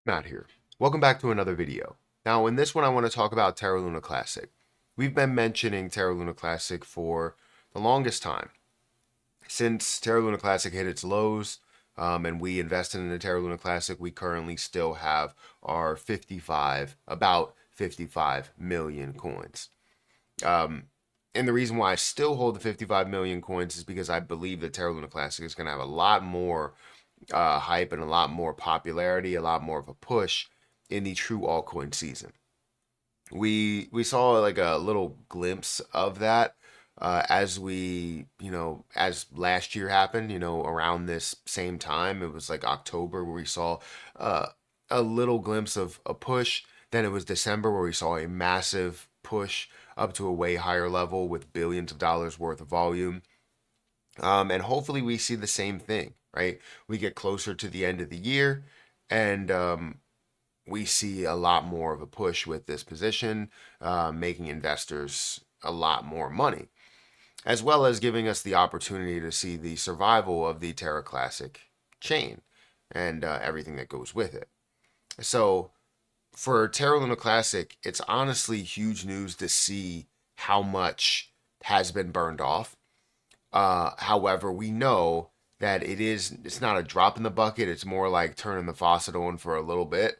Matt here. Welcome back to another video. Now, in this one, I want to talk about Terra Luna Classic. We've been mentioning Terra Luna Classic for the longest time. Since Terra Luna Classic hit its lows and we invested in the Terra Luna Classic, we currently still have our about 55 million coins. And the reason why I still hold the 55 million coins is because I believe that Terra Luna Classic is going to have a lot more hype and a lot more popularity, a lot more of a push in the true altcoin season. We saw like a little glimpse of that as as last year happened, around this same time. It was like October where we saw a little glimpse of a push. Then it was December where we saw a massive push up to a way higher level with billions of dollars worth of volume. And hopefully we see the same thing, right? We get closer to the end of the year and we see a lot more of a push with this position, making investors a lot more money, as well as giving us the opportunity to see the survival of the Terra Classic chain and everything that goes with it. So for Terra Luna Classic, it's honestly huge news to see how much has been burned off. However, we know that it's not a drop in the bucket. It's more like turning the faucet on for a little bit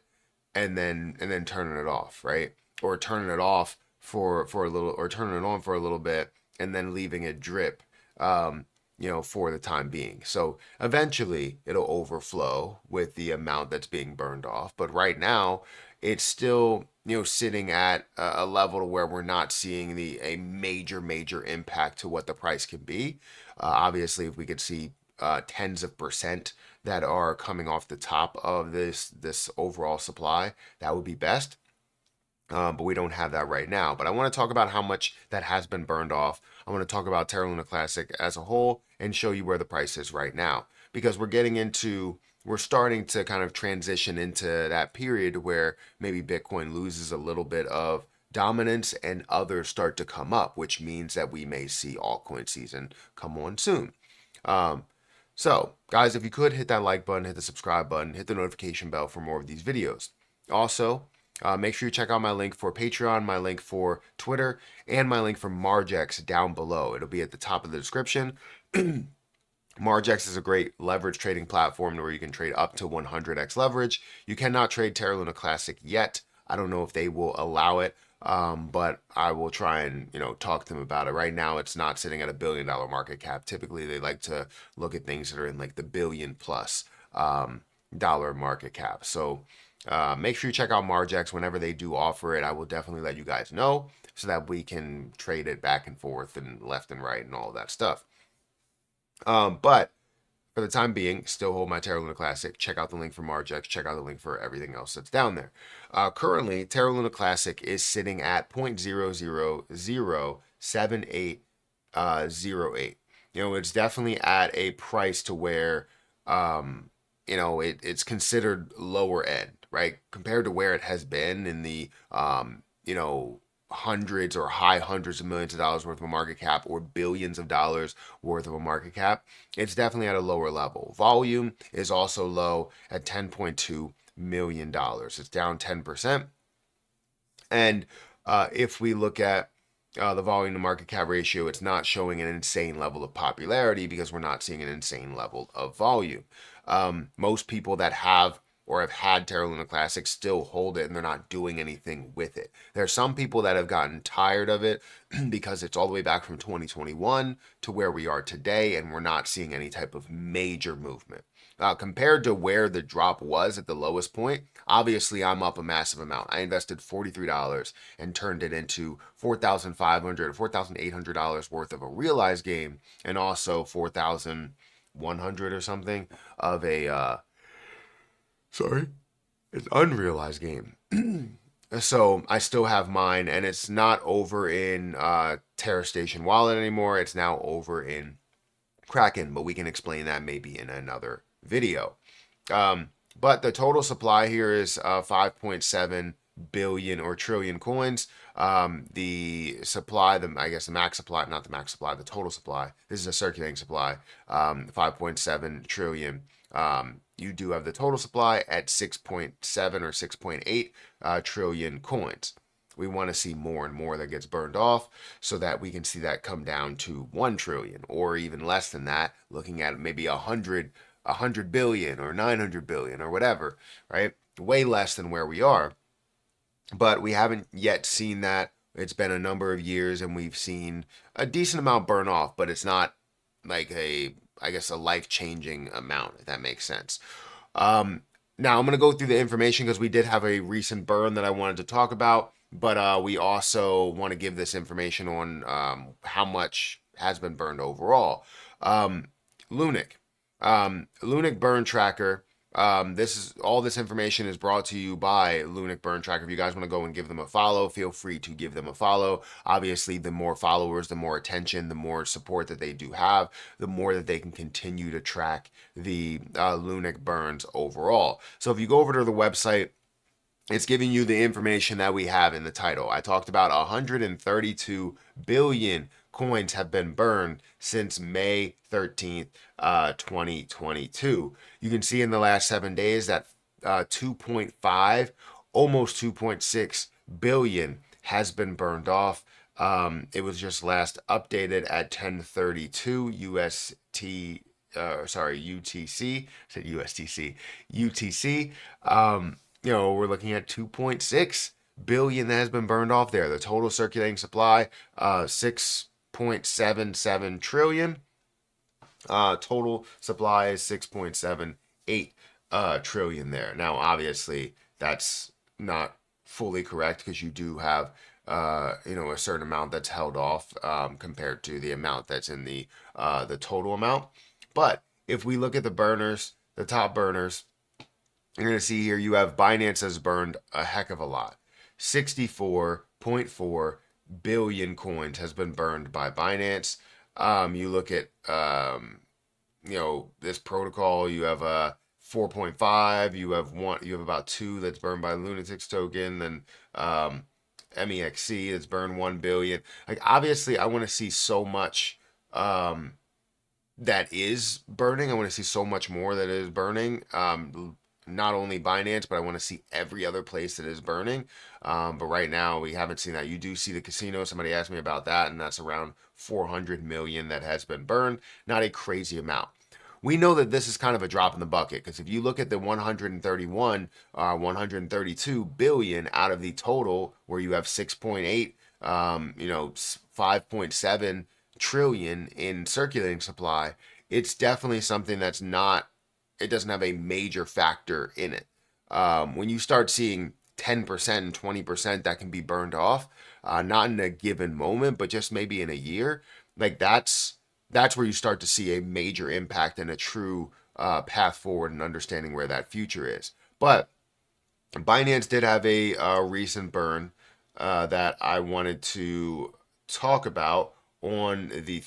and then turning it off, right? Or turning it off for a little, or turning it on for a little bit and then leaving it drip, for the time being. So eventually it'll overflow with the amount that's being burned off. But right now, it's still sitting at a level to where we're not seeing a major impact to what the price can be. Obviously, if we could see tens of percent that are coming off the top of this overall supply, that would be best. But we don't have that right now. But I want to talk about how much that has been burned off. I want to talk about Terra Luna Classic as a whole and show you where the price is right now, because we're starting to kind of transition into that period where maybe Bitcoin loses a little bit of dominance and others start to come up, which means that we may see altcoin season come on soon. So, guys, if you could hit that like button, hit the subscribe button, hit the notification bell for more of these videos. Also, make sure you check out my link for Patreon, my link for Twitter, and my link for Margex down below. It'll be at the top of the description. Margex is a great leverage trading platform where you can trade up to 100x leverage. You cannot trade Terra Luna Classic yet. I don't know if they will allow it, but I will try and talk to them about it. Right now, it's not sitting at $1 billion market cap. Typically, they like to look at things that are in like the billion plus dollar market cap. So make sure you check out Margex whenever they do offer it. I will definitely let you guys know so that we can trade it back and forth and left and right and all that stuff. But for the time being, still hold my Terra Luna Classic. Check out the link for Margex. Check out the link for everything else that's down there. Currently, Terra Luna Classic is sitting at 0.0007808. It's definitely at a price to where, it's considered lower end, right? Compared to where it has been in the, hundreds or high hundreds of millions of dollars worth of a market cap or billions of dollars worth of a market cap, it's definitely at a lower level. Volume is also low at $10.2 million. It's down 10%. And if we look at the volume to market cap ratio, it's not showing an insane level of popularity because we're not seeing an insane level of volume. Most people that have or have had Terra Luna Classic still hold it and they're not doing anything with it. There are some people that have gotten tired of it because it's all the way back from 2021 to where we are today and we're not seeing any type of major movement. Compared to where the drop was at the lowest point, obviously I'm up a massive amount. I invested $43 and turned it into $4,500, $4,800 worth of a realized gain and also 4,100 or something of a it's unrealized game. So I still have mine, and it's not over in Terra Station Wallet anymore. It's now over in Kraken, but we can explain that maybe in another video. But the total supply here is 5.7 billion or trillion coins. The supply, I guess the max supply, not the max supply, the total supply. This is a circulating supply, 5.7 trillion. you do have the total supply at 6.7 or 6.8 trillion coins. We want to see more and more that gets burned off so that we can see that come down to 1 trillion or even less than that, looking at maybe 100 billion or 900 billion or whatever, right? Way less than where we are. But we haven't yet seen that. It's been a number of years and we've seen a decent amount burn off, but it's not like I guess, a life-changing amount, if that makes sense. Now I'm going to go through the information because we did have a recent burn that I wanted to talk about, but we also want to give this information on how much has been burned overall. LUNC. LUNC Burn Tracker. All this information is brought to you by LUNC Burn Tracker. If you guys want to go and give them a follow, feel free to give them a follow. Obviously, the more followers, the more attention, the more support that they do have, the more that they can continue to track the LUNC burns overall. So if you go over to the website, it's giving you the information that we have in the title. I talked about 132 billion coins have been burned since May 13th, 2022. You can see in the last 7 days that 2.5, almost 2.6 billion has been burned off. It was just last updated at 10:32 UST. UTC. I said USTC. UTC. We're looking at 2.6 billion that has been burned off there. The total circulating supply, 6.77 trillion. Total supply is 6.78 trillion there. Now, obviously, that's not fully correct because you do have a certain amount that's held off compared to the amount that's in the total amount. But if we look at the burners, the top burners, you're going to see here you have Binance has burned a heck of a lot. 64.4 billion coins has been burned by Binance. You look at this protocol, you have a 4.5, you have about 2 that's burned by Lunatics token, then MEXC that's burned 1 billion. Like, obviously I want to see so much that is burning. I want to see so much more that is burning. Not only Binance, but I want to see every other place that is burning. But right now, we haven't seen that. You do see the casino. Somebody asked me about that, and that's around 400 million that has been burned. Not a crazy amount. We know that this is kind of a drop in the bucket because if you look at the 132 billion out of the total, where you have 6.8, 5.7 trillion in circulating supply, it's definitely something that's not. It doesn't have a major factor in it. When you start seeing 10% and 20% that can be burned off, not in a given moment, but just maybe in a year, like that's where you start to see a major impact and a true path forward and understanding where that future is. But Binance did have a recent burn that I wanted to talk about on the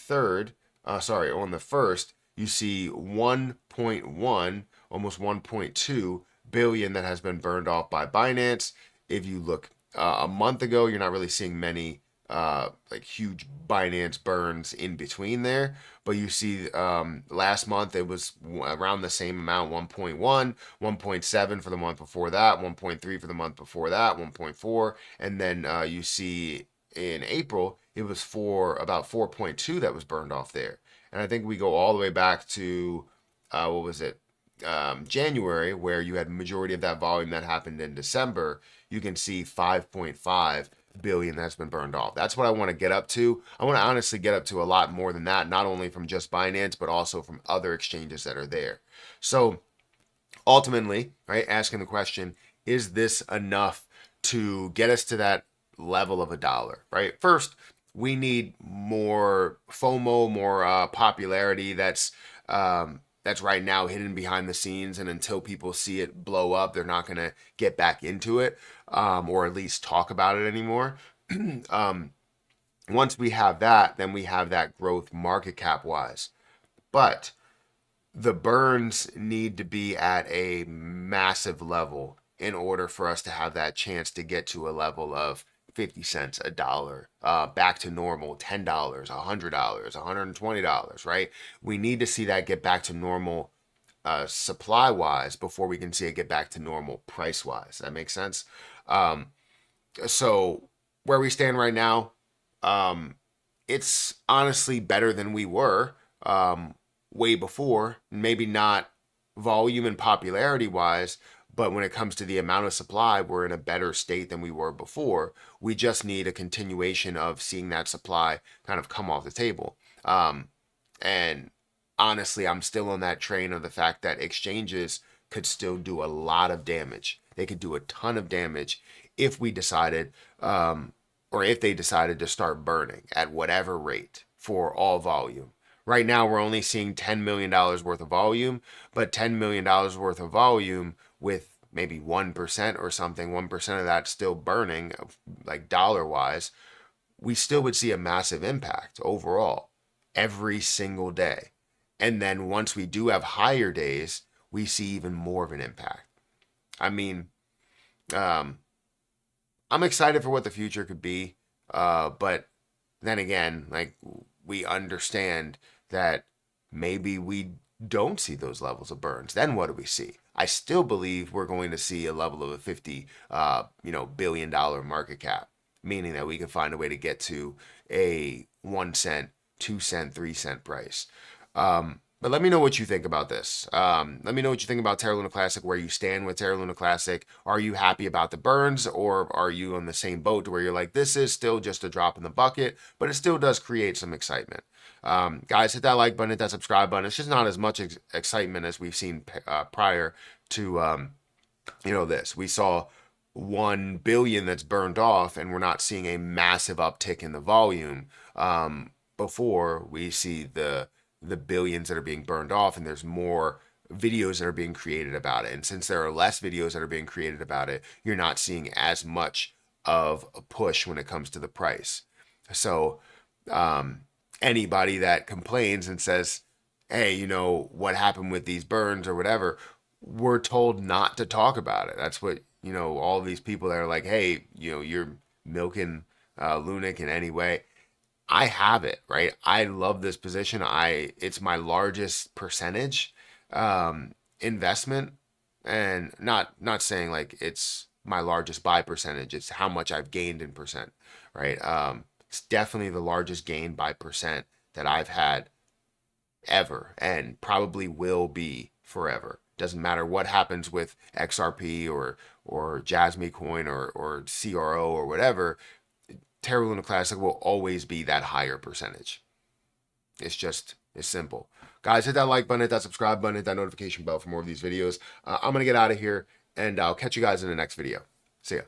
on the first. You see 1.1, almost 1.2 billion that has been burned off by Binance. If you look a month ago, you're not really seeing many like huge Binance burns in between there. But you see last month it was around the same amount, 1.1, 1.7 for the month before that, 1.3 for the month before that, 1.4. And then you see in April, it was about 4.2 that was burned off there. And I think we go all the way back to, January, where you had majority of that volume that happened in December. You can see 5.5 billion that's been burned off. That's what I want to get up to. I want to honestly get up to a lot more than that, not only from just Binance, but also from other exchanges that are there. So ultimately, right, asking the question, is this enough to get us to that level of $1, right? First, we need more FOMO, more popularity that's right now hidden behind the scenes, and until people see it blow up, they're not going to get back into it, or at least talk about it anymore. Once we have that, then we have that growth market cap wise. But the burns need to be at a massive level in order for us to have that chance to get to a level of 50 cents, $1, back to normal, $10, $100, $120, right? We need to see that get back to normal supply wise before we can see it get back to normal price wise. That makes sense. Um, so where we stand right now, it's honestly better than we were way before. Maybe not volume and popularity wise, but when it comes to the amount of supply, we're in a better state than we were before. We just need a continuation of seeing that supply kind of come off the table. And honestly, I'm still on that train of the fact that exchanges could still do a lot of damage. They could do a ton of damage if we decided, or if they decided to start burning at whatever rate for all volume. Right now, we're only seeing $10 million worth of volume, but $10 million worth of volume with maybe 1% or something, 1% of that still burning, like dollar wise, we still would see a massive impact overall every single day. And then once we do have higher days, we see even more of an impact. I mean, um, I'm excited for what the future could be, but then again, like we understand that maybe we don't see those levels of burns. Then what do we see? I still believe we're going to see a level of a 50, billion dollar market cap, meaning that we can find a way to get to a 1 cent, 2 cent, 3 cent price. But let me know what you think about this. Let me know what you think about Terra Luna Classic, where you stand with Terra Luna Classic. Are you happy about the burns, or are you on the same boat to where you're like, this is still just a drop in the bucket, but it still does create some excitement? Guys, hit that like button, hit that subscribe button. It's just not as much excitement as we've seen prior to, this. We saw 1 billion that's burned off, and we're not seeing a massive uptick in the volume before we see the billions that are being burned off, and there's more videos that are being created about it. And since there are less videos that are being created about it, you're not seeing as much of a push when it comes to the price. So anybody that complains and says, hey, what happened with these burns or whatever, we're told not to talk about it. That's what, all these people that are like, hey, you're milking LUNC in any way. I have it, right? I love this position. It's my largest percentage investment, and not saying like it's my largest buy percentage. It's how much I've gained in percent, right? It's definitely the largest gain by percent that I've had ever, and probably will be forever. Doesn't matter what happens with XRP or Jasmine Coin or CRO or whatever. Terra Luna Classic will always be that higher percentage. It's simple. Guys, hit that like button, hit that subscribe button, hit that notification bell for more of these videos. I'm going to get out of here, and I'll catch you guys in the next video. See ya.